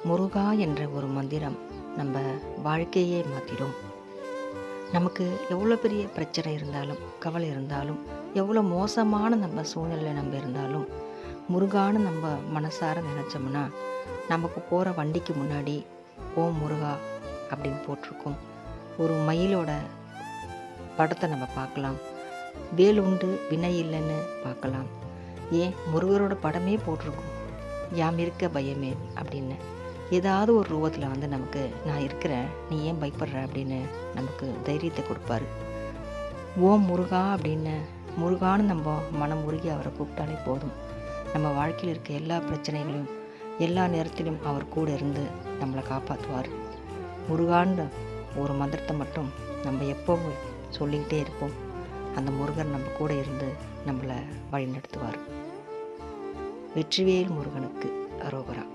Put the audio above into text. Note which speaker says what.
Speaker 1: முருகா என்ற ஒரு மந்திரம் நம்ம வாழ்க்கையே மாற்றிடும். நமக்கு எவ்வளோ பெரிய பிரச்சனை இருந்தாலும், கவலை இருந்தாலும், எவ்வளோ மோசமான நம்ம சூழ்நிலை நம்ம இருந்தாலும், முருகான்னு நம்ம மனசார நினச்சோம்னா, நமக்கு போகிற வண்டிக்கு முன்னாடி ஓம் முருகா அப்படின்னு போட்டிருக்கோம். ஒரு மயிலோட படத்தை நம்ம பார்க்கலாம். வேல் உண்டு வினை இல்லைன்னு பார்க்கலாம். ஏன் முருகரோட படமே போட்டிருக்கோம், யாம் இருக்க பயமே அப்படின்னு. ஏதாவது ஒரு ரூபத்தில் நமக்கு நான் இருக்கிறேன், நீ ஏன் பயப்படுற அப்படின்னு நமக்கு தைரியத்தை கொடுப்பாரு. ஓம் முருகா அப்படின்னு முருகான்னு நம்ம மனம் உருகி அவரை கூப்பிட்டாலே போதும். நம்ம வாழ்க்கையில் இருக்க எல்லா பிரச்சனைகளையும் எல்லா நேரத்திலும் அவர் கூட இருந்து நம்மளை காப்பாற்றுவார். முருகான்னு ஒரு மந்திரத்தை மட்டும் நம்ம எப்போவும் சொல்லிக்கிட்டே இருப்போம். அந்த முருகன் நம்ம கூட இருந்து நம்மளை வழி நடத்துவார். வெற்றிவேல் முருகனுக்கு அரோகரா.